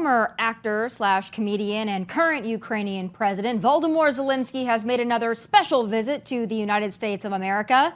Former actor/comedian and current Ukrainian President Volodymyr Zelenskyy has made another special visit to the United States of America.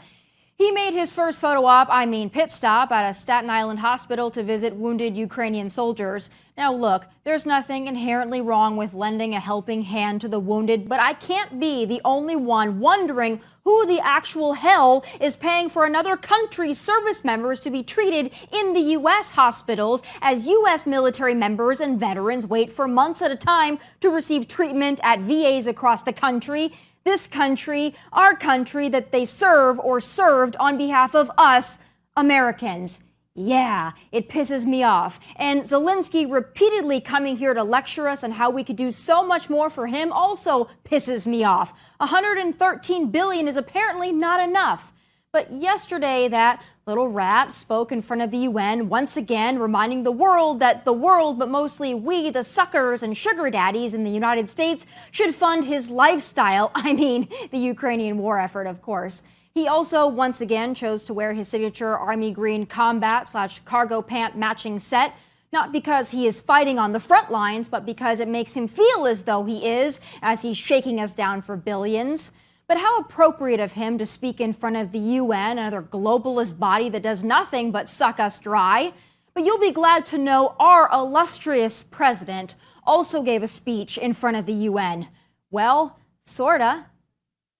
He made his first pit stop at a Staten Island hospital to visit wounded Ukrainian soldiers. Now look, there's nothing inherently wrong with lending a helping hand to the wounded, but I can't be the only one wondering who the actual hell is paying for another country's service members to be treated in the U.S. hospitals as U.S. military members and veterans wait for months at a time to receive treatment at VAs across the country. This country, our country that they serve or served on behalf of us, Americans. Yeah, it pisses me off. And Zelenskyy repeatedly coming here to lecture us on how we could do so much more for him also pisses me off. $113 billion is apparently not enough. But yesterday, that little rat spoke in front of the UN, once again reminding the world that the world, but mostly we, the suckers and sugar daddies in the United States, should fund his lifestyle. I mean, the Ukrainian war effort, of course. He also, once again, chose to wear his signature army green combat/cargo pant matching set, not because he is fighting on the front lines, but because it makes him feel as though he is, as he's shaking us down for billions. But how appropriate of him to speak in front of the UN, another globalist body that does nothing but suck us dry. But you'll be glad to know our illustrious president also gave a speech in front of the UN. Well, sorta.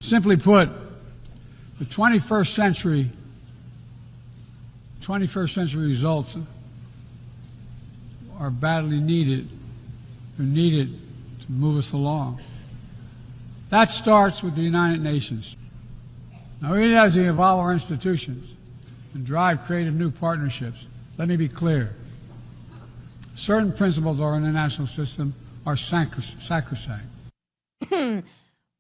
Simply put, the 21st century results are badly needed. They're needed to move us along. That starts with the United Nations. Now, even as we evolve our institutions and drive creative new partnerships, let me be clear. Certain principles of our international system are sacrosanct.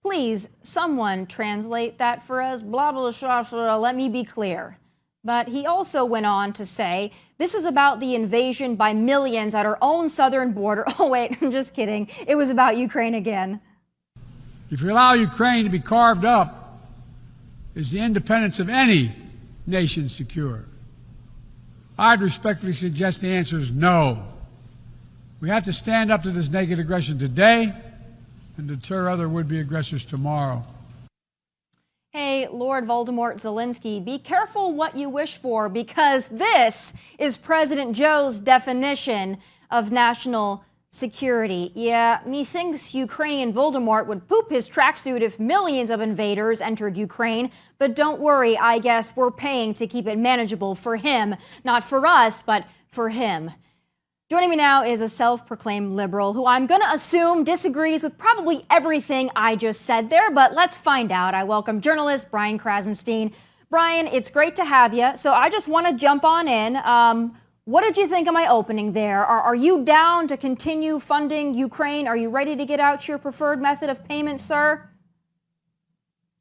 Please, someone translate that for us. Blah, blah, blah, blah, let me be clear. But he also went on to say, this is about the invasion by millions at our own southern border. Oh, wait, I'm just kidding. It was about Ukraine again. If you allow Ukraine to be carved up, is the independence of any nation secure? I'd respectfully suggest the answer is no. We have to stand up to this naked aggression today and deter other would-be aggressors tomorrow. Hey, Lord Volodymyr Zelenskyy, be careful what you wish for, because this is President Joe's definition of national security. Yeah, methinks Ukrainian Voldemort would poop his tracksuit if millions of invaders entered Ukraine. But don't worry, I guess we're paying to keep it manageable for him. Not for us, but for him. Joining me now is a self-proclaimed liberal who I'm going to assume disagrees with probably everything I just said there, but let's find out. I welcome journalist Brian Krassenstein. Brian, it's great to have you. So I just want to jump on in. What did you think of my opening there? Are you down to continue funding Ukraine? Are you ready to get out your preferred method of payment, sir?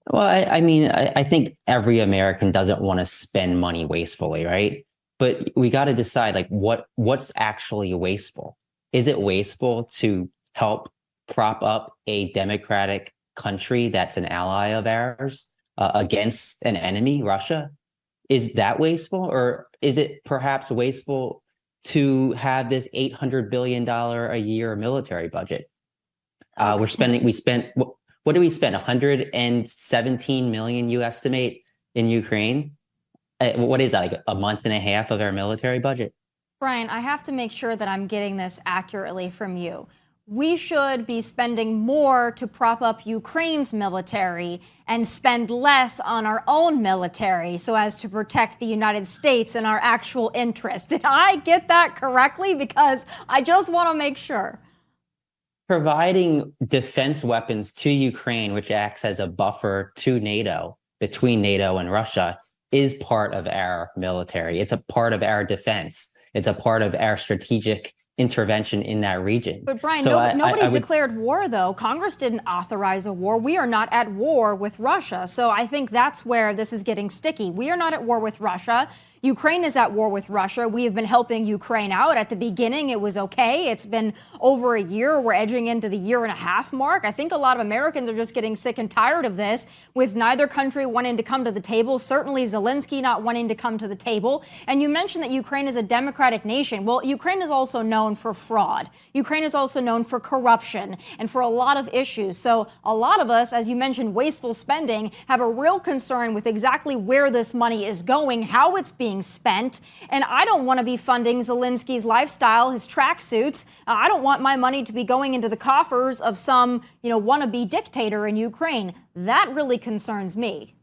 Well, I think every American doesn't want to spend money wastefully, right? But we got to decide, like, what's actually wasteful? Is it wasteful to help prop up a democratic country that's an ally of ours against an enemy, Russia? Is that wasteful, or is it perhaps wasteful to have this $800 billion a year military budget? What did we spend? 117 million, you estimate, in Ukraine. What is that, like a month and a half of our military budget? Brian, I have to make sure that I'm getting this accurately from you. We should be spending more to prop up Ukraine's military and spend less on our own military so as to protect the United States and our actual interests. Did I get that correctly? Because I just want to make sure. Providing defense weapons to Ukraine, which acts as a buffer to NATO, between NATO and Russia, is part of our military. It's a part of our defense. It's a part of our strategic intervention in that region. But Brian, nobody declared war, though. Congress didn't authorize a war. We are not at war with Russia. So I think that's where this is getting sticky. We are not at war with Russia. Ukraine is at war with Russia. We have been helping Ukraine out. At the beginning, it was okay. It's been over a year. We're edging into the year-and-a-half mark. I think a lot of Americans are just getting sick and tired of this, with neither country wanting to come to the table, certainly Zelenskyy not wanting to come to the table. And you mentioned that Ukraine is a democratic nation. Well, Ukraine is also known known for fraud. Ukraine is also known for corruption and for a lot of issues. So a lot of us, as you mentioned, wasteful spending, have a real concern with exactly where this money is going, how it's being spent. And I don't want to be funding Zelenskyy's lifestyle, his tracksuits. I don't want my money to be going into the coffers of some, wannabe dictator in Ukraine. That really concerns me.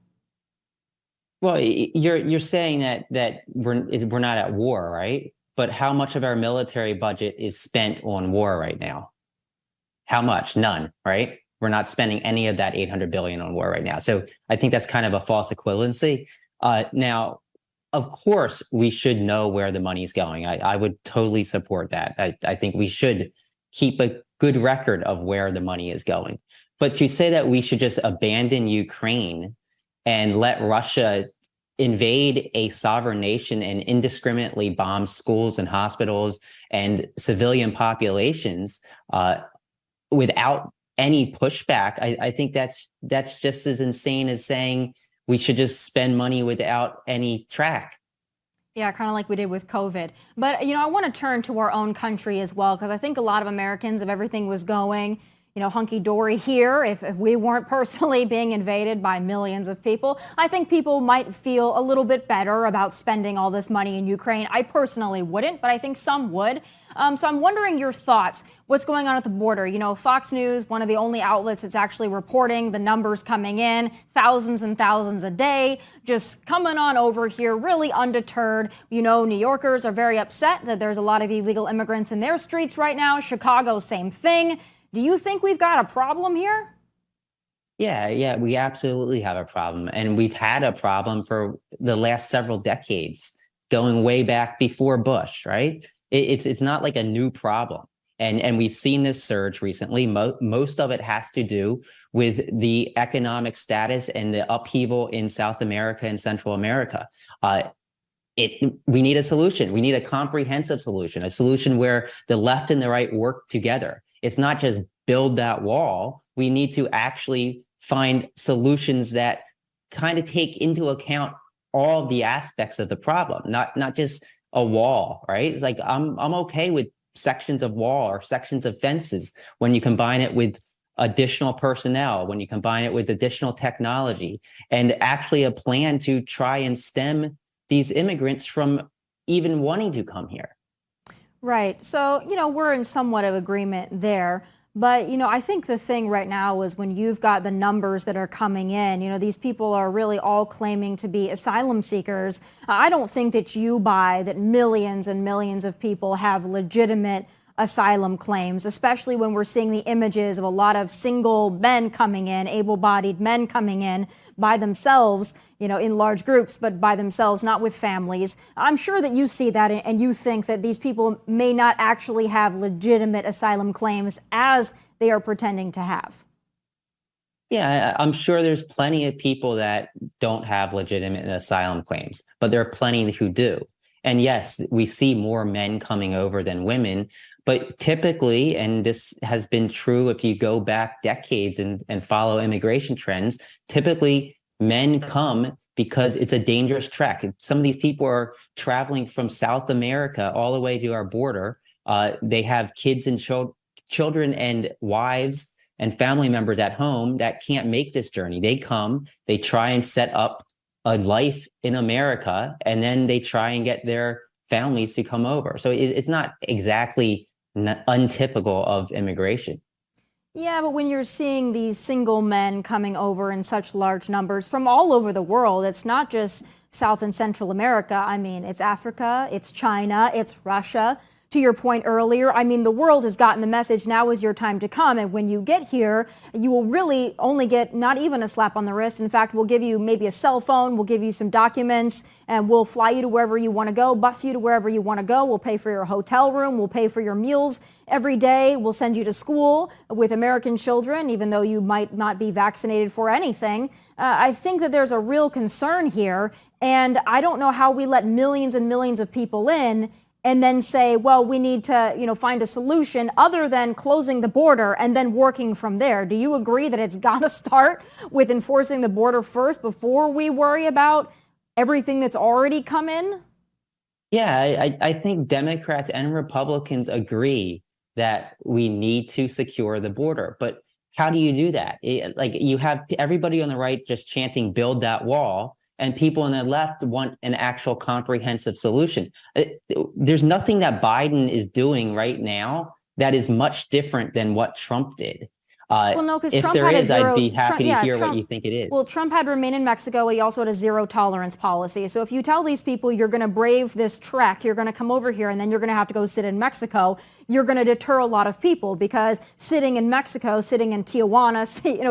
Well, you're saying that we're not at war, right? But how much of our military budget is spent on war right now? How much? None, right? We're not spending any of that $800 billion on war right now. So I think that's kind of a false equivalency. Now, of course, we should know where the money's going. I would totally support that. I think we should keep a good record of where the money is going. But to say that we should just abandon Ukraine and let Russia invade a sovereign nation and indiscriminately bomb schools and hospitals and civilian populations without any pushback, I think that's just as insane as saying we should just spend money without any track. Yeah, kind of like we did with COVID. But, I want to turn to our own country as well, because I think a lot of Americans, if everything was going, hunky-dory here, if we weren't personally being invaded by millions of people, I think people might feel a little bit better about spending all this money in Ukraine. I personally wouldn't, but I think some would. So I'm wondering your thoughts. What's going on at the border? Fox News, one of the only outlets that's actually reporting the numbers coming in, thousands and thousands a day, just coming on over here, really undeterred. New Yorkers are very upset that there's a lot of illegal immigrants in their streets right now. Chicago, same thing. Do you think we've got a problem here? Yeah, we absolutely have a problem. And we've had a problem for the last several decades, going way back before Bush, right? It's not like a new problem. And we've seen this surge recently. Most of it has to do with the economic status and the upheaval in South America and Central America. We need a solution. We need a comprehensive solution, a solution where the left and the right work together. It's not just build that wall. We need to actually find solutions that kind of take into account all the aspects of the problem, not just a wall, right? Like I'm okay with sections of wall or sections of fences when you combine it with additional personnel, when you combine it with additional technology, and actually a plan to try and stem these immigrants from even wanting to come here. Right. So, we're in somewhat of agreement there. But, I think the thing right now is when you've got the numbers that are coming in, these people are really all claiming to be asylum seekers. I don't think that you buy that millions and millions of people have legitimate asylum claims, especially when we're seeing the images of a lot of single men coming in, able-bodied men coming in by themselves, in large groups, but by themselves, not with families. I'm sure that you see that and you think that these people may not actually have legitimate asylum claims as they are pretending to have. Yeah, I'm sure there's plenty of people that don't have legitimate asylum claims, but there are plenty who do. And yes, we see more men coming over than women, but typically, and this has been true if you go back decades and follow immigration trends, typically men come because it's a dangerous trek. Some of these people are traveling from South America all the way to our border. They have kids and children and wives and family members at home that can't make this journey. They come, they try and set up a life in America, and then they try and get their families to come over. So it's not exactly untypical of immigration. Yeah, but when you're seeing these single men coming over in such large numbers from all over the world, it's not just South and Central America. I mean, it's Africa, it's China, it's Russia. To your point earlier, I mean, the world has gotten the message, now is your time to come. And when you get here, you will really only get not even a slap on the wrist. In fact, we'll give you maybe a cell phone, we'll give you some documents, and we'll fly you to wherever you want to go, bus you to wherever you want to go. We'll pay for your hotel room, we'll pay for your meals every day. We'll send you to school with American children, even though you might not be vaccinated for anything. I think that there's a real concern here. And I don't know how we let millions and millions of people in and then say, well, we need to, find a solution other than closing the border and then working from there. Do you agree that it's got to start with enforcing the border first before we worry about everything that's already come in? Yeah, I think Democrats and Republicans agree that we need to secure the border. But how do you do that? Like you have everybody on the right just chanting, build that wall, and people on the left want an actual comprehensive solution. There's nothing that Biden is doing right now that is much different than what Trump did. Well, no, because If Trump there had a is, I'd zero. be happy to hear what Trump. you think it Well, is. Trump had remain in Mexico. He also had a zero tolerance policy. So if you tell these people you're going to brave this trek, you're going to come over here, and then you're going to have to go sit in Mexico, you're going to deter a lot of people because sitting in Mexico, sitting in Tijuana,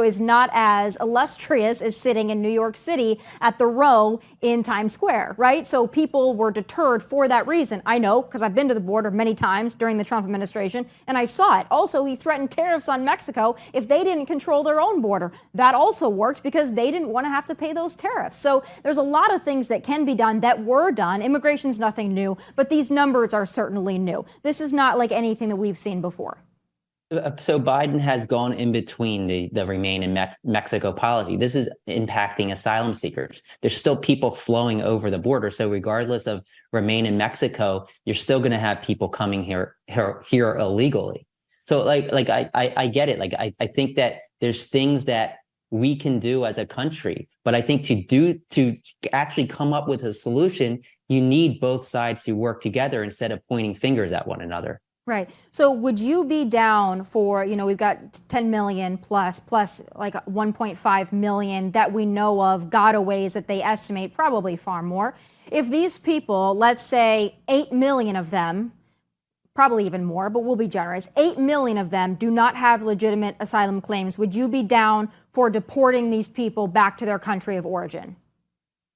is not as illustrious as sitting in New York City at the row in Times Square, right? So people were deterred for that reason. I know because I've been to the border many times during the Trump administration, and I saw it. Also, he threatened tariffs on Mexico if they didn't control their own border. That also worked because they didn't want to have to pay those tariffs. So there's a lot of things that can be done that were done. Immigration's nothing new, but these numbers are certainly new. This is not like anything that we've seen before. So Biden has gone in between the remain in Mexico policy. This is impacting asylum seekers. There's still people flowing over the border. So regardless of remain in Mexico, you're still going to have people coming here illegally. So I get it. Like I think that there's things that we can do as a country, but I think to actually come up with a solution, you need both sides to work together instead of pointing fingers at one another. Right. So would you be down for, we've got 10 million plus like 1.5 million that we know of gotaways that they estimate, probably far more. If these people, let's say 8 million of them, probably even more, but we'll be generous, 8 million of them do not have legitimate asylum claims, would you be down for deporting these people back to their country of origin?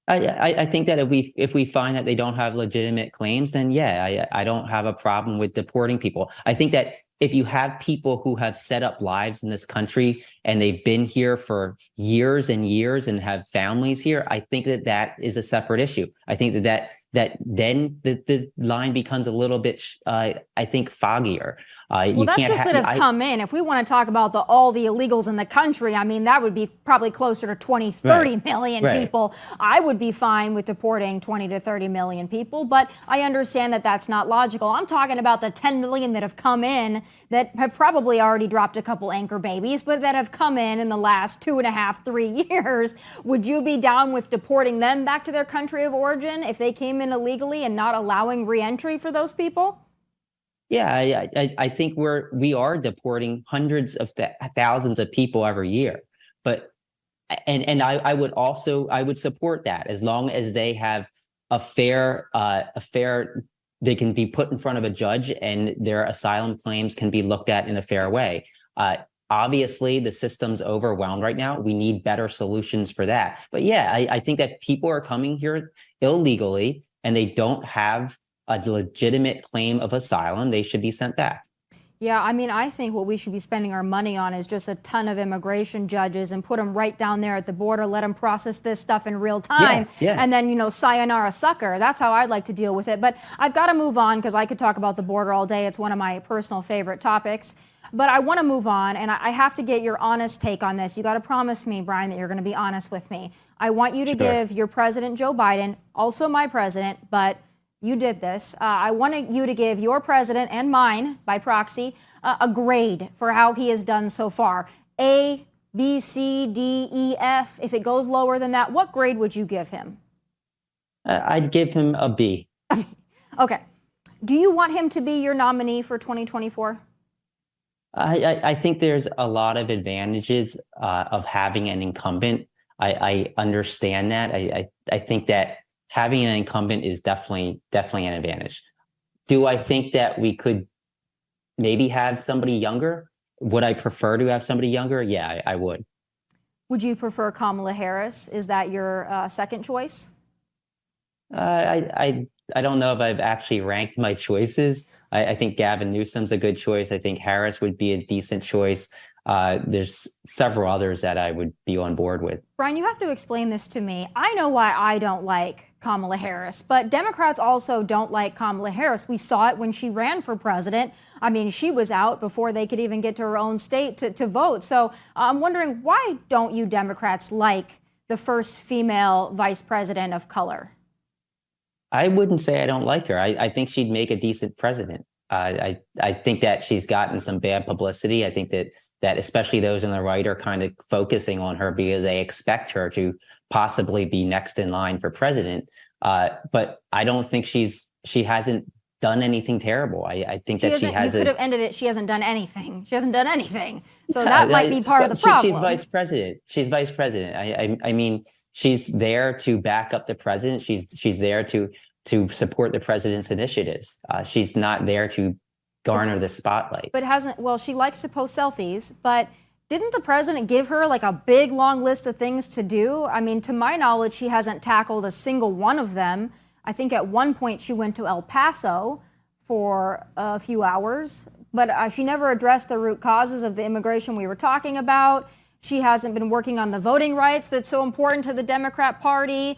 I think that if we find that they don't have legitimate claims, then yeah, I don't have a problem with deporting people. I think that if you have people who have set up lives in this country and they've been here for years and years and have families here, I think that is a separate issue. I think that then the line becomes a little bit, I think, foggier. Well, that's just that have come in. If we want to talk about all the illegals in the country, I mean, that would be probably closer to 20, 30 million people. I would be fine with deporting 20 to 30 million people, but I understand that that's not logical. I'm talking about the 10 million that have come in that have probably already dropped a couple anchor babies, but that have come in the last 2.5, 3 years. Would you be down with deporting them back to their country of origin if they came in illegally and not allowing reentry for those people? Yeah, I think we are deporting hundreds of thousands of people every year, but I would support that as long as they have a fair they can be put in front of a judge and their asylum claims can be looked at in a fair way. Obviously, the system's overwhelmed right now. We need better solutions for that. But yeah, I think that people are coming here illegally and they don't have a legitimate claim of asylum. They should be sent back. Yeah, I mean, I think what we should be spending our money on is just a ton of immigration judges and put them right down there at the border, let them process this stuff in real time, and then, sayonara sucker. That's how I'd like to deal with it. But I've got to move on because I could talk about the border all day. It's one of my personal favorite topics. But I want to move on, and I have to get your honest take on this. You got to promise me, Brian, that you're going to be honest with me. I want you to give your president, Joe Biden, also my president, but you did this. I wanted you to give your president and mine, by proxy, a grade for how he has done so far. A, B, C, D, E, F. If it goes lower than that, what grade would you give him? I'd give him a B. Okay. Do you want him to be your nominee for 2024? I think there's a lot of advantages of having an incumbent. I understand that. I think that having an incumbent is definitely an advantage. Do I think that we could maybe have somebody younger? Would I prefer to have somebody younger? Yeah, I would. Would you prefer Kamala Harris? Is that your second choice? I don't know if I've actually ranked my choices. I think Gavin Newsom's a good choice. I think Harris would be a decent choice. There's several others that I would be on board with. Brian, you have to explain this to me. I know why I don't like Kamala Harris, but Democrats also don't like Kamala Harris. We saw it when she ran for president. I mean, she was out before they could even get to her own state to vote. So I'm wondering, why don't you Democrats like the first female vice president of color? I wouldn't say I don't like her. I think she'd make a decent president. I think that she's gotten some bad publicity. I think that especially those on the right are kind of focusing on her because they expect her to possibly be next in line for president. But I don't think she hasn't done anything terrible. I think that she has. You could have ended it. She hasn't done anything. She hasn't done anything. So that might be part of the problem. She's vice president. She's vice president. I mean, she's there to back up the president. She's there to support the president's initiatives. She's not there to garner the spotlight. But well, she likes to post selfies, but didn't the president give her like a big long list of things to do? I mean, to my knowledge, she hasn't tackled a single one of them. I think at one point she went to El Paso for a few hours, but she never addressed the root causes of the immigration we were talking about. She hasn't been working on the voting rights that's so important to the Democrat Party.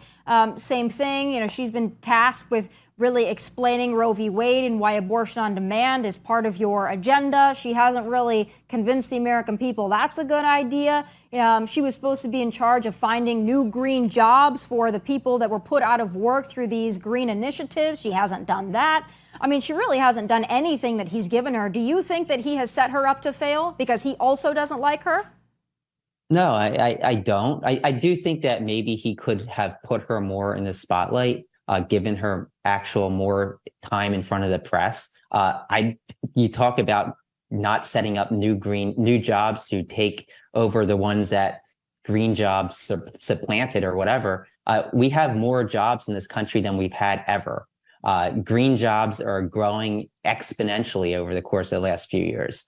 Same thing, you know, she's been tasked with really explaining Roe v. Wade and why abortion on demand is part of your agenda. She hasn't really convinced the American people that's a good idea. She was supposed to be in charge of finding new green jobs for the people that were put out of work through these green initiatives. She hasn't done that. I mean, she really hasn't done anything that he's given her. Do you think that he has set her up to fail because he also doesn't like her? No, I don't. I do think that maybe he could have put her more in the spotlight, given her actual more time in front of the press. You talk about not setting up new jobs to take over the ones that green jobs supplanted or whatever. We have more jobs in this country than we've had ever. Green jobs are growing exponentially over the course of the last few years.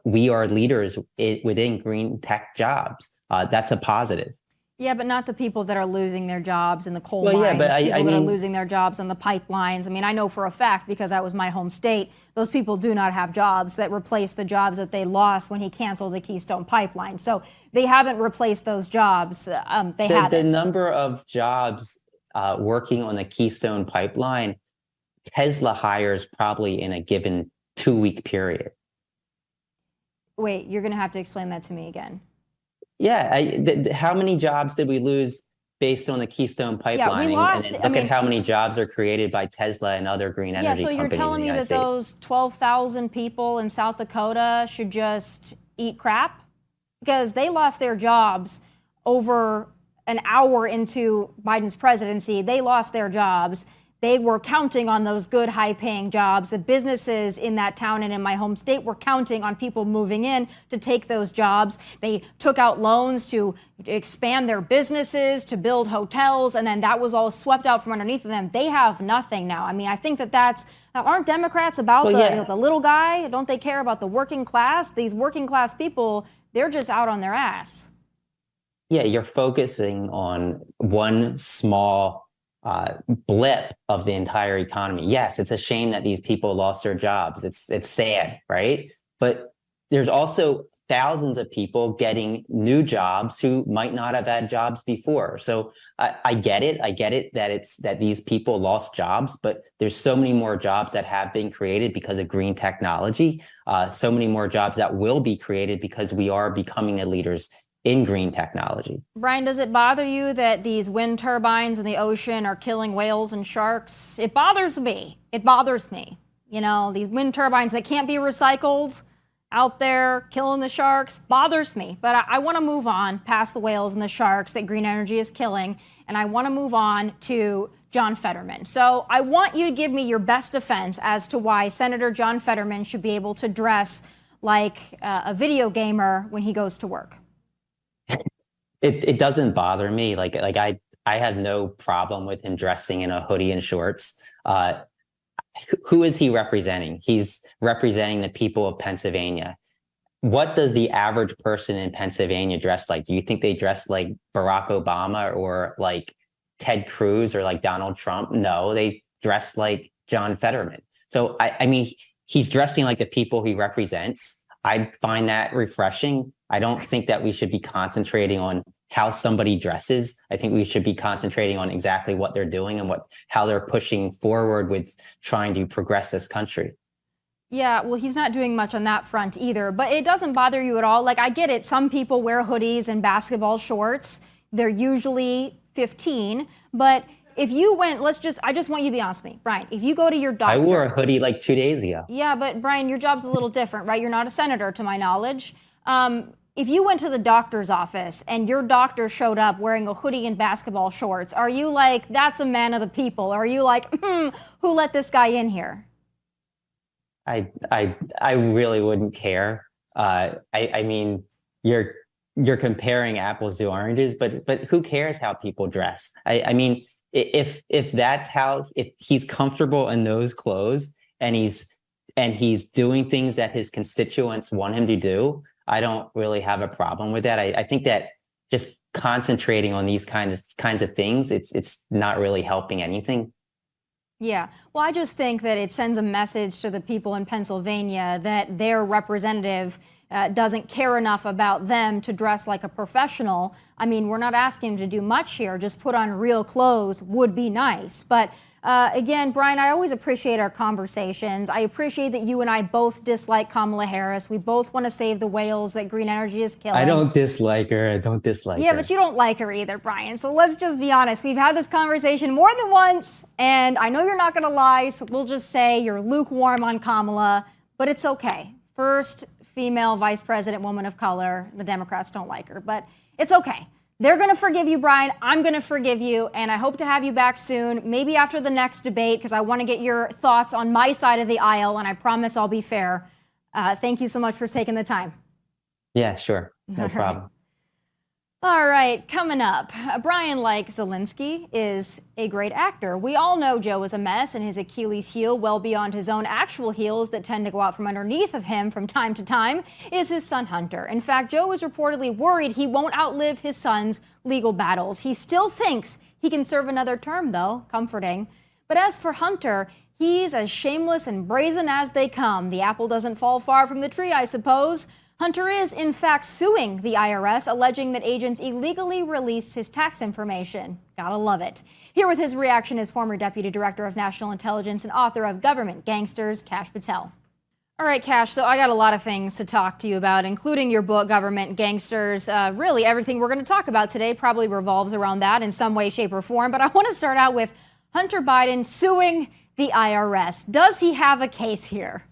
We are leaders within green tech jobs. That's a positive. Yeah, but not the people that are losing their jobs in the coal mines, people that are losing their jobs on the pipelines. I mean, I know for a fact, because that was my home state, those people do not have jobs that replace the jobs that they lost when he canceled the Keystone Pipeline. So they haven't replaced those jobs. The number of jobs working on the Keystone Pipeline, Tesla hires probably in a given 2-week period. Wait, you're going to have to explain that to me again. Yeah, how many jobs did we lose based on the Keystone Pipeline? Yeah, we lost. And look at how many jobs are created by Tesla and other green energy companies. Yeah, so you're telling me that those 12,000 people in South Dakota should just eat crap? Because they lost their jobs over an hour into Biden's presidency. They lost their jobs. They were counting on those good, high-paying jobs. The businesses in that town and in my home state were counting on people moving in to take those jobs. They took out loans to expand their businesses, to build hotels, and then that was all swept out from underneath of them. They have nothing now. I mean, I think aren't Democrats about the little guy? Don't they care about the working class? These working class people, they're just out on their ass. Yeah, you're focusing on one small blip of the entire economy. Yes, it's a shame that these people lost their jobs. It's sad, right? But there's also thousands of people getting new jobs who might not have had jobs before. So I get it. I get it that these people lost jobs, but there's so many more jobs that have been created because of green technology. So many more jobs that will be created because we are becoming the leaders in green technology. Brian, does it bother you that these wind turbines in the ocean are killing whales and sharks? It bothers me. It bothers me. You know, these wind turbines that can't be recycled out there killing the sharks bothers me. But I want to move on past the whales and the sharks that green energy is killing, and I want to move on to John Fetterman. So I want you to give me your best defense as to why Senator John Fetterman should be able to dress like a video gamer when he goes to work. It doesn't bother me. Like I have no problem with him dressing in a hoodie and shorts. Who is he representing? He's representing the people of Pennsylvania. What does the average person in Pennsylvania dress like? Do you think they dress like Barack Obama or like Ted Cruz or like Donald Trump? No, they dress like John Fetterman. So I mean, he's dressing like the people he represents. I find that refreshing. I don't think that we should be concentrating on how somebody dresses. I think we should be concentrating on exactly what they're doing and how they're pushing forward with trying to progress this country. Yeah, well, he's not doing much on that front either, but it doesn't bother you at all. Like, I get it. Some people wear hoodies and basketball shorts. They're usually 15, but If you went, I just want you to be honest with me, Brian. If you go to your doctor. I wore a hoodie like 2 days ago. Yeah, but Brian, your job's a little different, right? You're not a senator, to my knowledge. If you went to the doctor's office and your doctor showed up wearing a hoodie and basketball shorts, are you like, that's a man of the people? Or are you like, who let this guy in here? I really wouldn't care. I mean, you're comparing apples to oranges, but who cares how people dress? I mean, if he's comfortable in those clothes and he's doing things that his constituents want him to do, I don't really have a problem with that. I think that just concentrating on these kinds of things, it's not really helping anything. Yeah, well, I just think that it sends a message to the people in Pennsylvania that their representative doesn't care enough about them to dress like a professional. I mean, we're not asking him to do much here. Just put on real clothes would be nice. But again, Brian, I always appreciate our conversations. I appreciate that you and I both dislike Kamala Harris. We both want to save the whales that green energy is killing. I don't dislike her. I don't dislike her. Yeah, but you don't like her either, Brian. So let's just be honest. We've had this conversation more than once, and I know you're not going to lie, so we'll just say you're lukewarm on Kamala, but it's okay. First female vice president, woman of color. The Democrats don't like her, but it's okay. They're going to forgive you, Brian. I'm going to forgive you, and I hope to have you back soon, maybe after the next debate, because I want to get your thoughts on my side of the aisle, and I promise I'll be fair. Thank you so much for taking the time. Yeah, sure. No problem. All right, coming up, Brian, like Zelenskyy, is a great actor. We all know Joe is a mess and his Achilles heel, well beyond his own actual heels that tend to go out from underneath of him from time to time, is his son Hunter. In fact, Joe is reportedly worried he won't outlive his son's legal battles. He still thinks he can serve another term, though, comforting. But as for Hunter, he's as shameless and brazen as they come. The apple doesn't fall far from the tree, I suppose. Hunter is, in fact, suing the IRS, alleging that agents illegally released his tax information. Gotta love it. Here with his reaction is former Deputy Director of National Intelligence and author of Government Gangsters, Kash Patel. All right, Kash, so I got a lot of things to talk to you about, including your book, Government Gangsters. Really, everything we're going to talk about today probably revolves around that in some way, shape, or form. But I want to start out with Hunter Biden suing the IRS. Does he have a case here?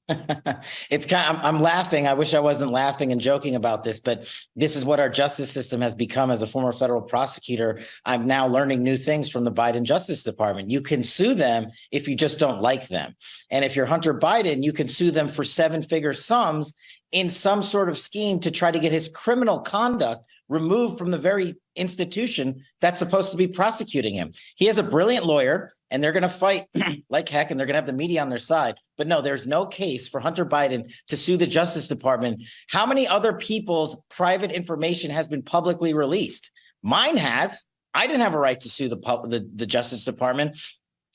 I'm laughing. I wish I wasn't laughing and joking about this, but this is what our justice system has become. As a former federal prosecutor, I'm now learning new things from the Biden Justice Department. You can sue them if you just don't like them. And if you're Hunter Biden, you can sue them for 7-figure sums in some sort of scheme to try to get his criminal conduct removed from the very institution that's supposed to be prosecuting him. He has a brilliant lawyer, and they're going to fight like heck, and they're going to have the media on their side. But no, there's no case for Hunter Biden to sue the Justice Department. How many other people's private information has been publicly released? Mine has. I didn't have a right to sue the Justice Department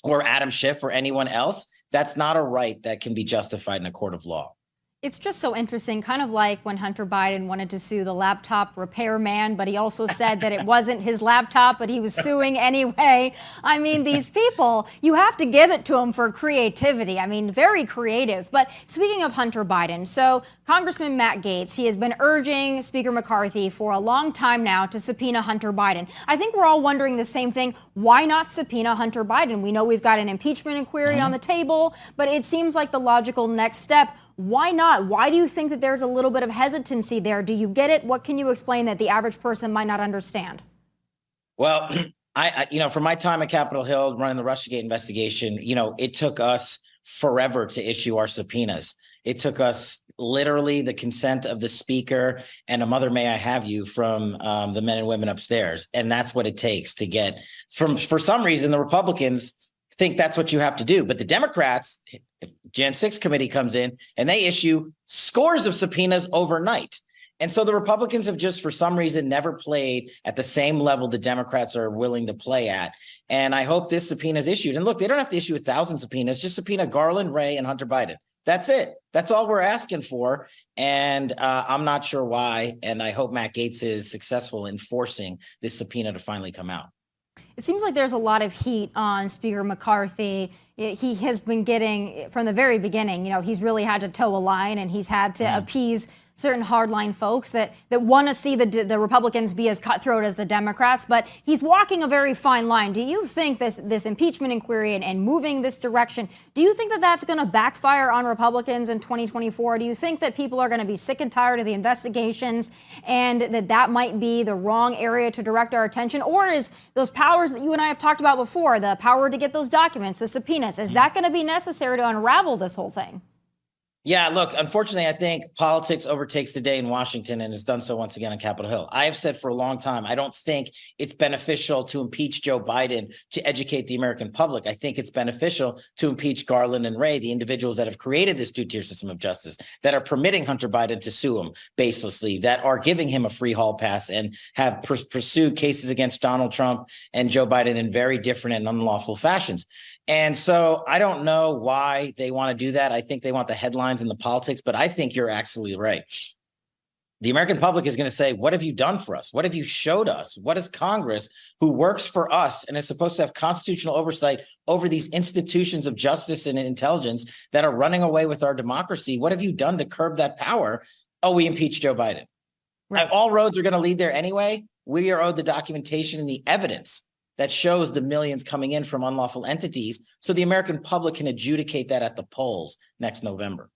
or Adam Schiff or anyone else. That's not a right that can be justified in a court of law. It's just so interesting, kind of like when Hunter Biden wanted to sue the laptop repairman, but he also said that it wasn't his laptop, but he was suing anyway. I mean, these people, you have to give it to them for creativity. I mean, very creative. But speaking of Hunter Biden, so Congressman Matt Gaetz, he has been urging Speaker McCarthy for a long time now to subpoena Hunter Biden. I think we're all wondering the same thing. Why not subpoena Hunter Biden? We know we've got an impeachment inquiry on the table, but it seems like the logical next step. Why not? Why do you think that there's a little bit of hesitancy there? Do you get it? What can you explain that the average person might not understand? Well, I from my time at Capitol Hill running the Russiagate investigation, it took us forever to issue our subpoenas. It took us literally the consent of the speaker and a mother may I have you from the men and women upstairs. And that's what it takes to get for some reason, the Republicans think that's what you have to do. But the Democrats, if Jan 6 committee comes in and they issue scores of subpoenas overnight. And so the Republicans have just, for some reason, never played at the same level the Democrats are willing to play at. And I hope this subpoena is issued. And look, they don't have to issue 1,000 subpoenas, just subpoena Garland, Wray, and Hunter Biden. That's it. That's all we're asking for. And I'm not sure why. And I hope Matt Gaetz is successful in forcing this subpoena to finally come out. It seems like there's a lot of heat on Speaker McCarthy. he has been getting, from the very beginning, he's really had to toe a line, and he's had to appease certain hardline folks that want to see the Republicans be as cutthroat as the Democrats. But he's walking a very fine line. Do you think this impeachment inquiry and moving this direction, do you think that that's going to backfire on Republicans in 2024? Do you think that people are going to be sick and tired of the investigations, and that might be the wrong area to direct our attention? Or is those powers that you and I have talked about before, the power to get those documents, the subpoenas, is that going to be necessary to unravel this whole thing? Yeah, look, unfortunately, I think politics overtakes the day in Washington, and has done so once again on Capitol Hill. I have said for a long time, I don't think it's beneficial to impeach Joe Biden to educate the American public. I think it's beneficial to impeach Garland and Wray, the individuals that have created this two-tier system of justice, that are permitting Hunter Biden to sue him baselessly, that are giving him a free hall pass, and have pursued cases against Donald Trump and Joe Biden in very different and unlawful fashions. And so I don't know why they want to do that. I think they want the headlines and the politics, but I think you're absolutely right. The American public is going to say, what have you done for us? What have you showed us? What is Congress, who works for us and is supposed to have constitutional oversight over these institutions of justice and intelligence that are running away with our democracy? What have you done to curb that power? Oh, we impeached Joe Biden. Right. All roads are going to lead there anyway. We are owed the documentation and the evidence that shows the millions coming in from unlawful entities, so the American public can adjudicate that at the polls next November.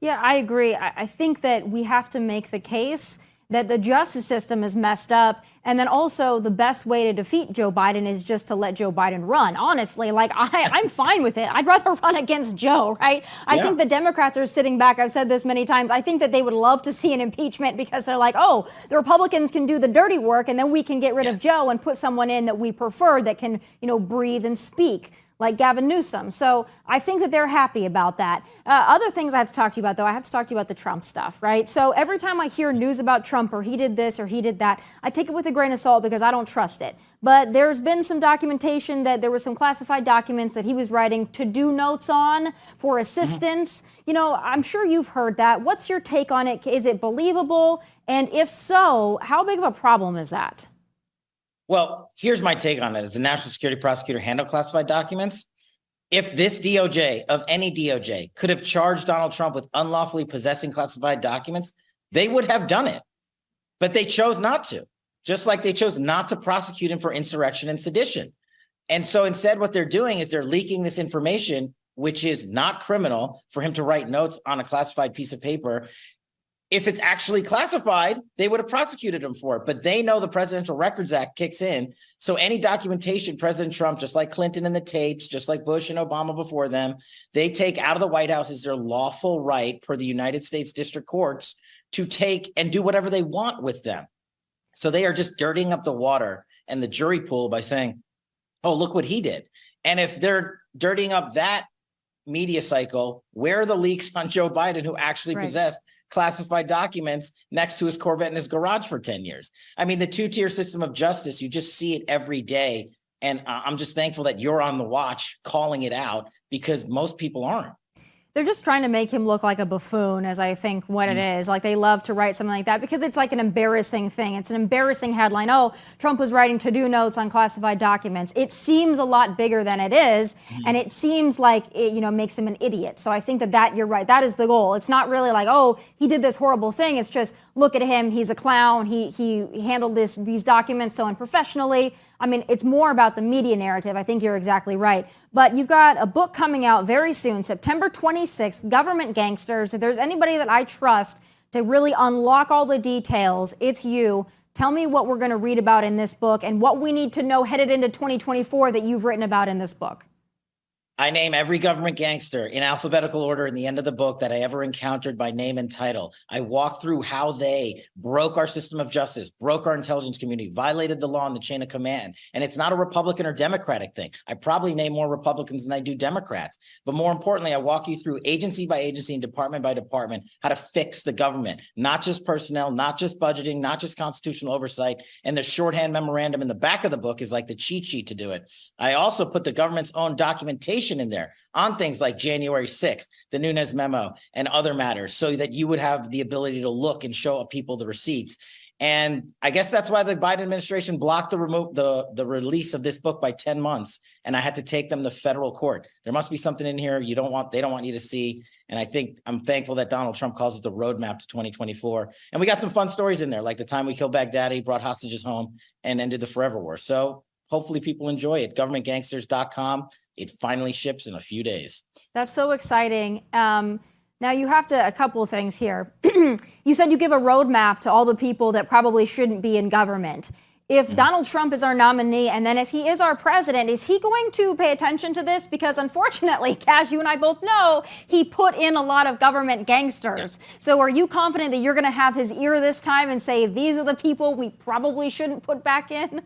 Yeah, I agree. I think that we have to make the case that the justice system is messed up, and then also the best way to defeat Joe Biden is just to let Joe Biden run. Honestly, I'm fine with it. I'd rather run against Joe, right? I think the Democrats are sitting back. I've said this many times. I think that they would love to see an impeachment, because they're like, oh, the Republicans can do the dirty work, and then we can get rid of Joe and put someone in that we prefer, that can, breathe and speak, like Gavin Newsom. So I think that they're happy about that. Other things I have to talk to you about, though, I have to talk to you about the Trump stuff, right? So every time I hear news about Trump, or he did this or he did that, I take it with a grain of salt, because I don't trust it. But there's been some documentation that there were some classified documents that he was writing to-do notes on for assistance. I'm sure you've heard that. What's your take on it? Is it believable? And if so, how big of a problem is that? Well, here's my take on it. As a national security prosecutor handle classified documents, if this DOJ, of any DOJ, could have charged Donald Trump with unlawfully possessing classified documents, they would have done it. But they chose not to, just like they chose not to prosecute him for insurrection and sedition. And so instead, what they're doing is they're leaking this information, which is not criminal, for him to write notes on a classified piece of paper. If it's actually classified, they would have prosecuted him for it. But they know the Presidential Records Act kicks in. So any documentation President Trump, just like Clinton and the tapes, just like Bush and Obama before them, they take out of the White House as their lawful right per the United States District Courts to take and do whatever they want with them. So they are just dirtying up the water and the jury pool by saying, oh, look what he did. And if they're dirtying up that media cycle, where are the leaks on Joe Biden, who actually possessed classified documents next to his Corvette in his garage for 10 years? I mean, the two-tier system of justice, you just see it every day. And I'm just thankful that you're on the watch calling it out, because most people aren't. They're just trying to make him look like a buffoon, as I think what it is. Like, they love to write something like that because it's like an embarrassing thing. It's an embarrassing headline. Oh, Trump was writing to-do notes on classified documents. It seems a lot bigger than it is, and it seems like it, makes him an idiot. So I think that you're right. That is the goal. It's not really like, oh, he did this horrible thing. It's just, look at him. He's a clown. He handled these documents so unprofessionally. I mean, it's more about the media narrative. I think you're exactly right. But you've got a book coming out very soon, September 26th, Government Gangsters. If there's anybody that I trust to really unlock all the details, it's you. Tell me what we're going to read about in this book and what we need to know headed into 2024 that you've written about in this book. I name every government gangster in alphabetical order in the end of the book that I ever encountered by name and title. I walk through how they broke our system of justice, broke our intelligence community, violated the law and the chain of command. And it's not a Republican or Democratic thing. I probably name more Republicans than I do Democrats. But more importantly, I walk you through agency by agency and department by department how to fix the government, not just personnel, not just budgeting, not just constitutional oversight. And the shorthand memorandum in the back of the book is like the cheat sheet to do it. I also put the government's own documentation in there on things like January 6th, the Nunes memo, and other matters, so that you would have the ability to look and show people the receipts. And I guess that's why the Biden administration blocked the release of this book by 10 months. And I had to take them to federal court. There must be something in here they don't want you to see. And I'm thankful that Donald Trump calls it the roadmap to 2024. And we got some fun stories in there, like the time we killed Baghdadi, brought hostages home, and ended the forever war. So hopefully people enjoy it. Governmentgangsters.com. It finally ships in a few days. That's so exciting. Now you have a couple of things here. You said you give a roadmap to all the people that probably shouldn't be in government. If Donald Trump is our nominee, and then if he is our president, is he going to pay attention to this? Because unfortunately, Kash, you and I both know he put in a lot of government gangsters. Yeah. So are you confident that you're going to have his ear this time and say, these are the people we probably shouldn't put back in?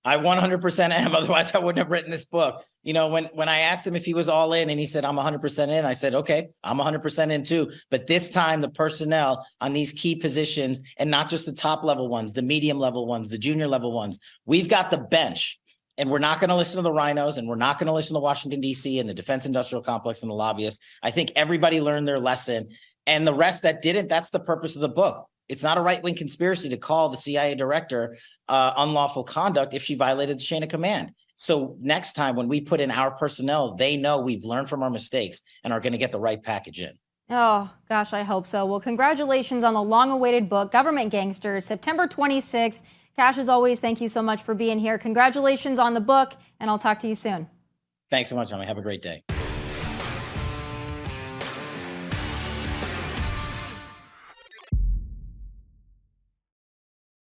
I 100% am. Otherwise, I wouldn't have written this book. You know, when I asked him if he was all in and he said, I'm 100% in, I said, okay, I'm 100% in too. But this time, the personnel on these key positions, and not just the top level ones, the medium level ones, the junior level ones, we've got the bench. And we're not going to listen to the rhinos, and we're not going to listen to Washington, D.C. and the defense industrial complex and the lobbyists. I think everybody learned their lesson. And the rest that didn't, that's the purpose of the book. It's not a right-wing conspiracy to call the CIA director unlawful conduct if she violated the chain of command. So next time when we put in our personnel, they know we've learned from our mistakes and are going to get the right package in. Oh, gosh, I hope so. Well, congratulations on the long-awaited book, Government Gangsters, September 26th. Kash, as always, thank you so much for being here. Congratulations on the book, and I'll talk to you soon. Thanks so much, Tommy. Have a great day.